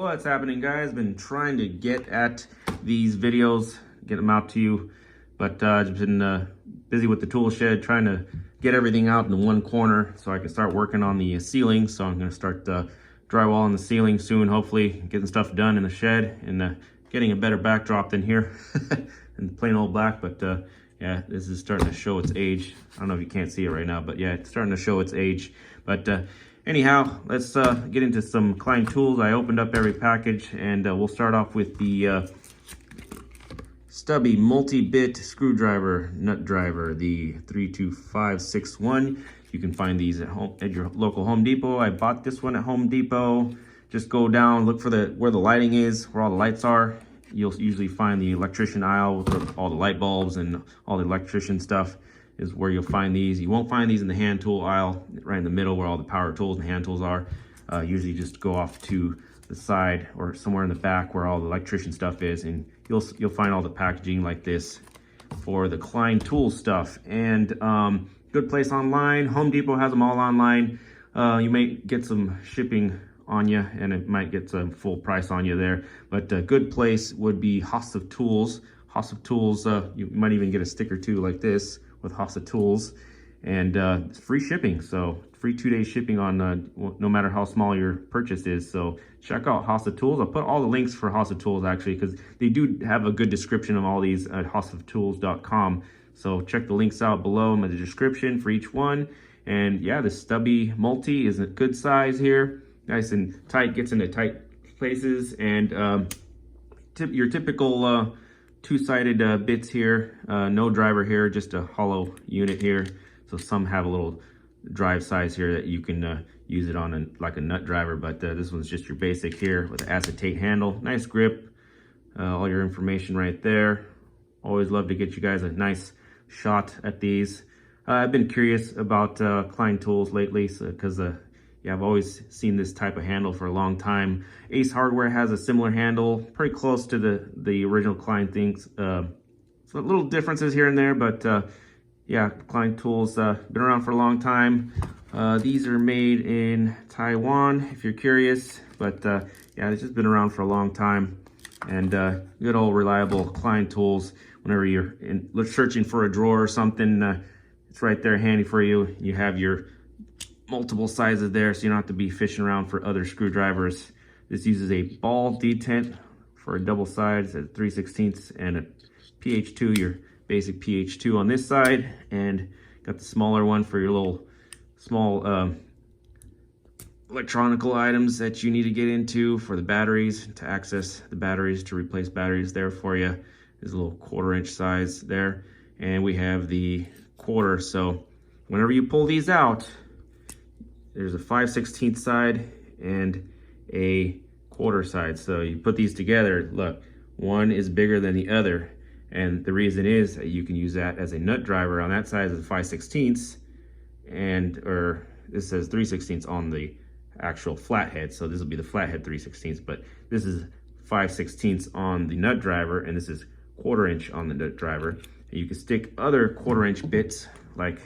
What's happening, guys? Been trying to get at these videos, get them out to you, but I've been busy with the tool shed, trying to get everything out in one corner so I can start working on the ceiling. So I'm going to start drywalling the ceiling soon, hopefully getting stuff done in the shed and getting a better backdrop than here in plain old black. But yeah, this is starting to show its age. I don't know if you can't see it right now, but yeah, it's starting to show its age. But anyhow, let's get into some Klein tools. I opened up every package, and we'll start off with the Stubby multi-bit screwdriver nut driver, the 32561. You can find these at your local Home Depot. I bought this one at Home Depot. Just go down, look for where the lighting is, where all the lights are. You'll usually find the electrician aisle with all the light bulbs and all the electrician stuff is where you'll find these. You won't find these in the hand tool aisle, right in the middle where all the power tools and hand tools are. Usually just go off to the side or somewhere in the back where all the electrician stuff is, and you'll find all the packaging like this for the Klein tool stuff. And good place online. Home Depot has them all online. You may get some shipping on you, and it might get some full price on you there, but a good place would be Olsa Tools. Olsa Tools, you might even get a sticker too like this with Olsa Tools, and it's free shipping, so free 2-day shipping on no matter how small your purchase is. So check out Olsa Tools. I'll put all the links for Olsa Tools actually, because they do have a good description of all these at olsatools.com. So check the links out below in the description for each one. And yeah, the Stubby multi is a good size here, nice and tight, gets into tight places, and your typical two-sided bits here, no driver here, just a hollow unit here. So some have a little drive size here that you can use it on like a nut driver, but this one's just your basic here with an acetate handle. Nice grip, all your information right there. Always love to get you guys a nice shot at these. I've been curious about Klein tools lately, because yeah, I've always seen this type of handle for a long time. Ace Hardware has a similar handle, pretty close to the original Klein things. So little differences here and there, but yeah, Klein tools been around for a long time. These are made in Taiwan, if you're curious, but yeah, it's just been around for a long time. And good old reliable Klein tools. Whenever you're searching for a drawer or something, it's right there handy for you. You have your multiple sizes there, so you don't have to be fishing around for other screwdrivers. This uses a ball detent for a double sides at 3/16 and a PH2, your basic PH2 on this side, and got the smaller one for your little small electronical items that you need to get into for the batteries, to access the batteries, to replace batteries there for you. There's a little 1/4" size there, and we have the quarter. So whenever you pull these out, there's a 5/16 side and a 1/4 side. So you put these together, look, one is bigger than the other. And the reason is that you can use that as a nut driver. On that side is a 5/16, or this says 3/16 on the actual flathead. So this will be the flathead 3/16, but this is 5/16 on the nut driver, and this is 1/4" on the nut driver. And you can stick other 1/4" bits like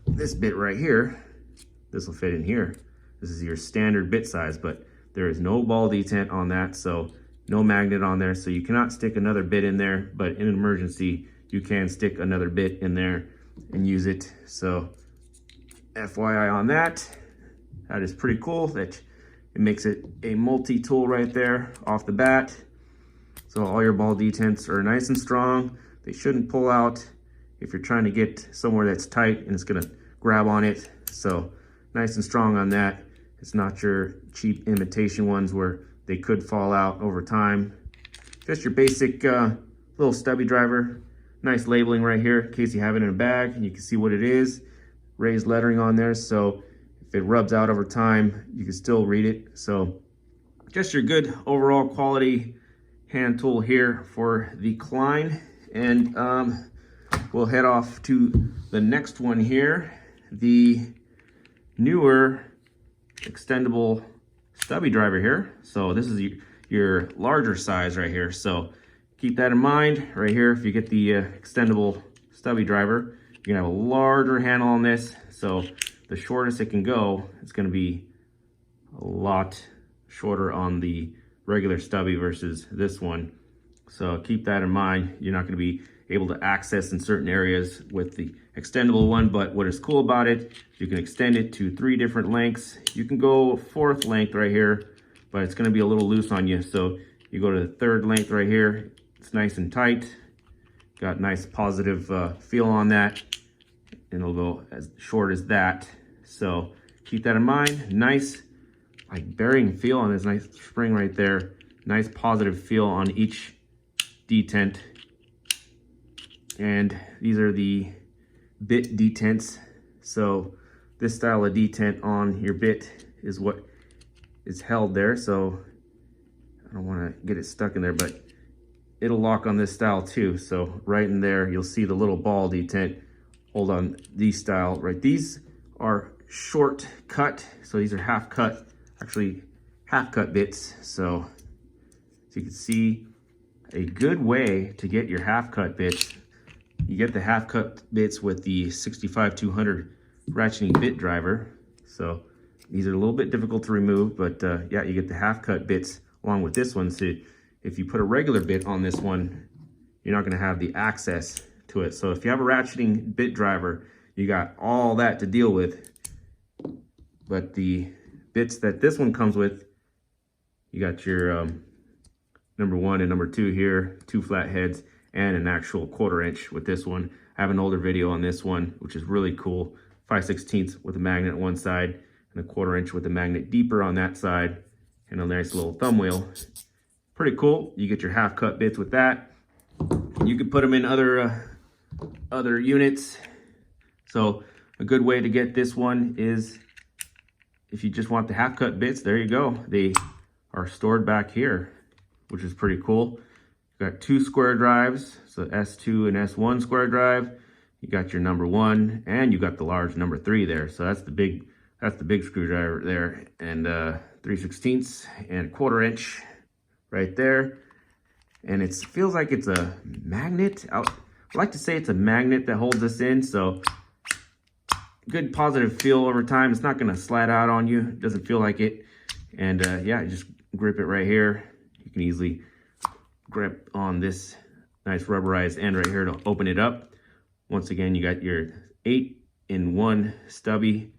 this bit right here. This will fit in here. This is your standard bit size, but there is no ball detent on that, so no magnet on there, so you cannot stick another bit in there, but in an emergency, you can stick another bit in there and use it. So FYI on that. That is pretty cool. That it makes it a multi-tool right there off the bat. So all your ball detents are nice and strong. They shouldn't pull out if you're trying to get somewhere that's tight and it's gonna grab on it. So nice and strong on that. It's not your cheap imitation ones where they could fall out over time. Just your basic little stubby driver. Nice labeling right here in case you have it in a bag and you can see what it is. Raised lettering on there, so if it rubs out over time, you can still read it. So just your good overall quality hand tool here for the Klein. And we'll head off to the next one here, the newer extendable stubby driver here. So this is your larger size right here, so keep that in mind right here. If you get the extendable stubby driver, you're gonna have a larger handle on this, so the shortest it can go, it's gonna be a lot shorter on the regular Stubby versus this one. So keep that in mind. You're not going to be able to access in certain areas with the extendable one, but what is cool about it, you can extend it to 3 different lengths. You can go 4th length right here, but it's going to be a little loose on you. So you go to the 3rd length right here. It's nice and tight. Got nice positive feel on that. And it'll go as short as that. So keep that in mind. Nice like bearing feel on this nice spring right there. Nice positive feel on each detent. And these are the bit detents. So this style of detent on your bit is what is held there. So I don't want to get it stuck in there, but it'll lock on this style too. So right in there, you'll see the little ball detent hold on these style, right? These are short cut. So these are half cut, actually half cut bits. So you can see a good way to get your half cut bits. You get the half cut bits with the 65-200 ratcheting bit driver. So these are a little bit difficult to remove, but yeah, you get the half cut bits along with this one. So if you put a regular bit on this one, you're not going to have the access to it. So if you have a ratcheting bit driver, you got all that to deal with. But the bits that this one comes with, you got your number 1 and number 2 here, 2 flat heads, and an actual 1/4 inch with this one. I have an older video on this one, which is really cool. 5/16 with a magnet on one side and a 1/4 inch with a magnet deeper on that side, and a nice little thumb wheel. Pretty cool. You get your half cut bits with that. You can put them in other units. So a good way to get this one is if you just want the half cut bits, there you go. They are stored back here, which is pretty cool. Got 2 square drives, so S2 and S1 square drive. You got your number 1, and you got the large number 3 there. So that's the big screwdriver there, and 3/16 and 1/4 inch right there. And it feels like it's a magnet. I like to say it's a magnet that holds this in. So good positive feel over time. It's not going to slide out on you. It doesn't feel like it. And yeah, just grip it right here. You can easily grip on this nice rubberized end right here to open it up. Once again, you got your 8-in-1 Stubby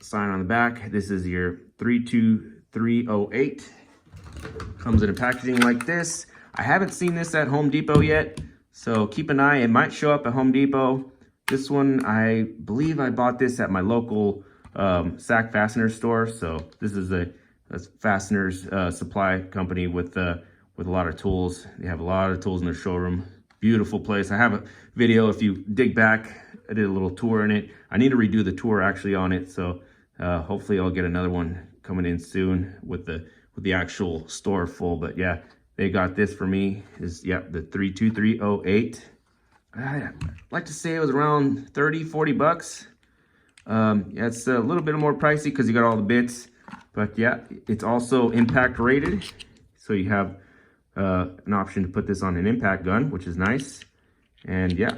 sign on the back. This is your 32308. Comes in a packaging like this. I haven't seen this at Home Depot yet, so keep an eye. It might show up at Home Depot. This one, I believe I bought this at my local sack fastener store. So this is a fasteners supply company with a lot of tools. They have a lot of tools in their showroom. Beautiful place. I have a video. If you dig back, I did a little tour in it. I need to redo the tour actually on it. So hopefully I'll get another one coming in soon with the actual store full. But yeah, they got this for me. Is the 32308. I'd like to say it was around 30-40 bucks. Yeah, it's a little bit more pricey because you got all the bits. But yeah, it's also impact rated. So you have an option to put this on an impact gun, which is nice. And yeah,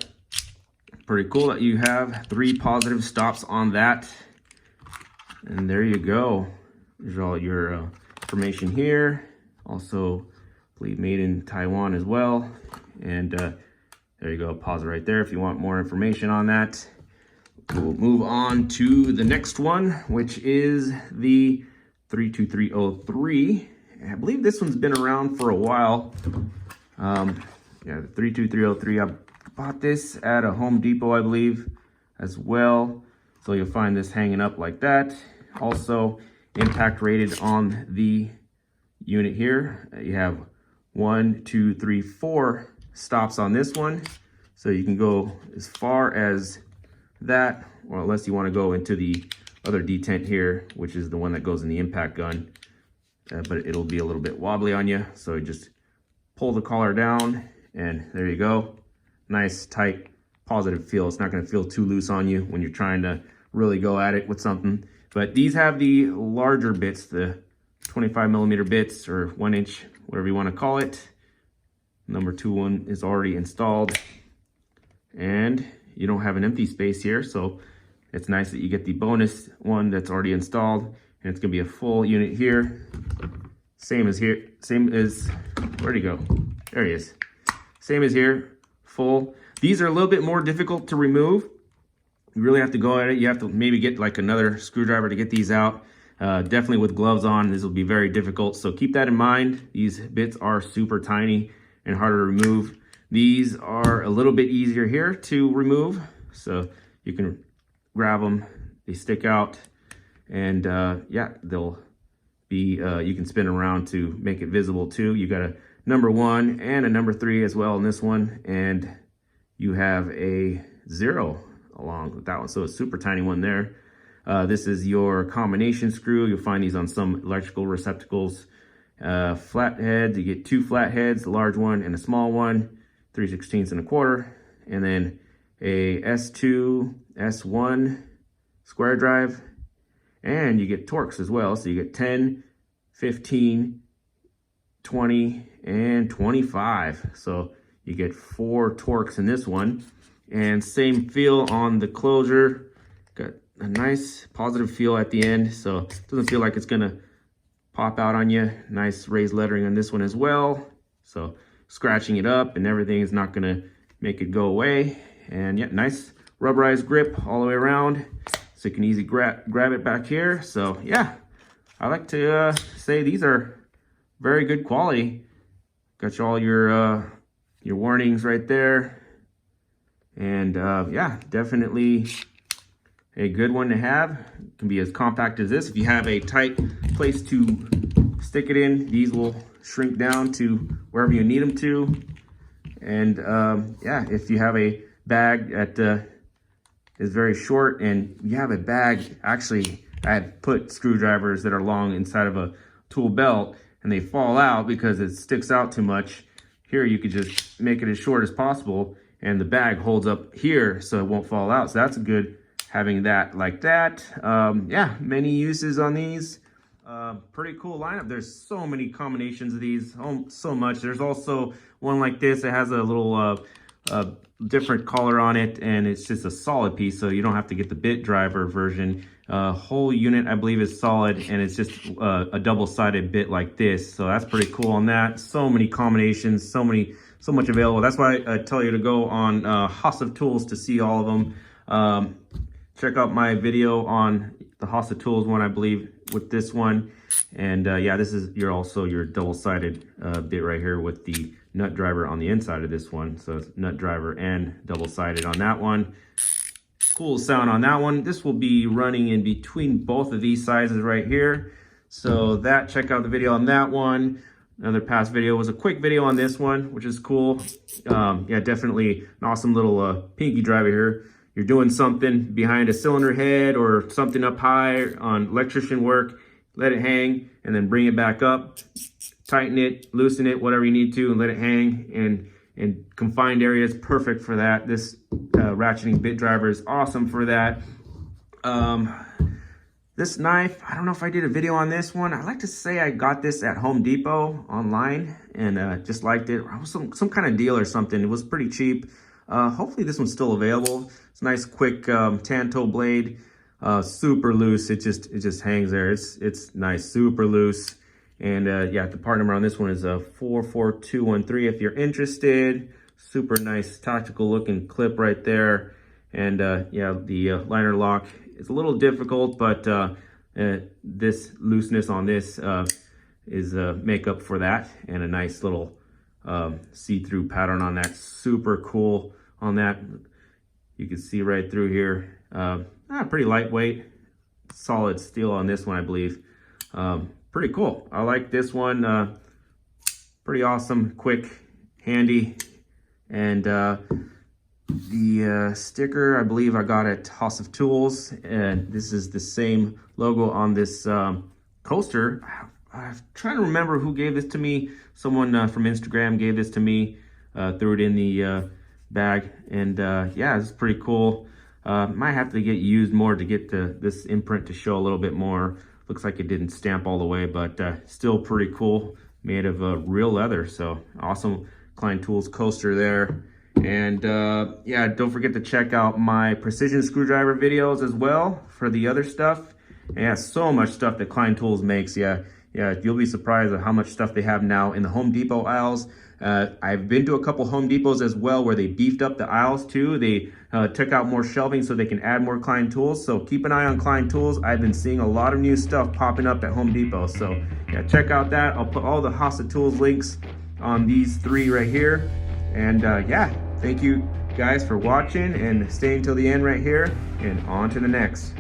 pretty cool that you have 3 positive stops on that. And there you go. There's all your information here. Also, I believe made in Taiwan as well. And there you go, pause it right there if you want more information on that. We'll move on to the next one, which is the 32303. I believe this one's been around for a while. Yeah, the 32303. I bought this at a Home Depot, I believe, as well. So you'll find this hanging up like that. Also, impact rated on the unit here. You have 1, 2, 3, 4 stops on this one. So you can go as far as that, or unless you want to go into the other detent here, which is the one that goes in the impact gun. But it'll be a little bit wobbly on you. So you just pull the collar down and there you go. Nice, tight, positive feel. It's not going to feel too loose on you when you're trying to really go at it with something. But these have the larger bits, the 25mm bits or 1 inch, whatever you want to call it. Number 2 one is already installed. And you don't have an empty space here. So it's nice that you get the bonus one that's already installed. and it's gonna be a full unit here. Same as here, same as, where'd he go? There he is. Same as here, full. These are a little bit more difficult to remove. You really have to go at it. You have to maybe get like another screwdriver to get these out. Definitely with gloves on, this will be very difficult. So keep that in mind. These bits are super tiny and harder to remove. These are a little bit easier here to remove. So you can grab them, they stick out, and yeah, they'll be, you can spin around to make it visible too. You got a number 1 and a number 3 as well in this one, and you have a 0 along with that one. So a super tiny one there. This is your combination screw. You'll find these on some electrical receptacles. Flat heads, you get 2 flat heads, a large one and a small one, 3/16 and a quarter, and then a S2, S1 square drive, and you get Torx as well. So you get 10, 15, 20, and 25. So you get 4 Torx in this one, and same feel on the closure. Got a nice positive feel at the end, so it doesn't feel like it's gonna pop out on you. Nice raised lettering on this one as well, so scratching it up and everything is not gonna make it go away. And yeah, nice rubberized grip all the way around, so you can easily grab it back here. So yeah, I like to say these are very good quality. Got all your warnings right there, and yeah, definitely a good one to have. It can be as compact as this. If you have a tight place to stick it in, these will shrink down to wherever you need them to. And yeah, if you have a bag that is very short and you have a bag, actually I had put screwdrivers that are long inside of a tool belt and they fall out because it sticks out too much. Here you could just make it as short as possible and the bag holds up here so it won't fall out. So that's good, having that like that. Yeah, many uses on these. Pretty cool lineup. There's so many combinations of these, so much. There's also one like this. It has a little different color on it, and it's just a solid piece, so you don't have to get the bit driver version. Whole unit, I believe, is solid, and it's just a double-sided bit like this. So that's pretty cool on that. So many combinations, so much available. That's why I tell you to go on Autobahndan Tools to see all of them. Check out my video on the Autobahndan Tools one, I believe, with this one. And yeah, this is also your double-sided bit right here with the nut driver on the inside of this one. So it's nut driver and double-sided on that one. Cool sound on that one. This will be running in between both of these sizes right here. So that, check out the video on that one. Another past video was a quick video on this one, which is cool. Yeah, definitely an awesome little pinky driver here. You're doing something behind a cylinder head or something up high on electrician work, let it hang and then bring it back up, tighten it, loosen it, whatever you need to, and let it hang. And confined areas, perfect for that. This ratcheting bit driver is awesome for that. This knife, I don't know if I did a video on this one. I like to say I got this at Home Depot online and just liked it. It was some kind of deal or something. It was pretty cheap. Hopefully this one's still available. It's a nice quick tanto blade, super loose. It just hangs there. It's nice, super loose. And yeah, the part number on this one is 44213 if you're interested. Super nice tactical looking clip right there. And yeah, the liner lock is a little difficult, but this looseness on this is make up for that. And a nice little see-through pattern on that. Super cool on that. You can see right through here. Pretty lightweight, solid steel on this one, I believe. Pretty cool. I like this one. Pretty awesome, quick, handy. And the sticker, I believe I got at Autobahndan Tools. And this is the same logo on this coaster. I'm trying to remember who gave this to me. Someone from Instagram gave this to me, threw it in the bag. And yeah, it's pretty cool. Might have to get used more to get this imprint to show a little bit more. Looks like it didn't stamp all the way, but still pretty cool. Made of real leather, so awesome Kleintools coaster there. And yeah, don't forget to check out my precision screwdriver videos as well for the other stuff. And yeah, so much stuff that Kleintools makes. Yeah, you'll be surprised at how much stuff they have now in the Home Depot aisles. I've been to a couple Home Depots as well where they beefed up the aisles too. They took out more shelving so they can add more Kleintools. So keep an eye on Kleintools. I've been seeing a lot of new stuff popping up at Home Depot. So yeah, check out that. I'll put all the Hossa Tools links on these three right here. And yeah, thank you guys for watching and staying till the end right here, and on to the next.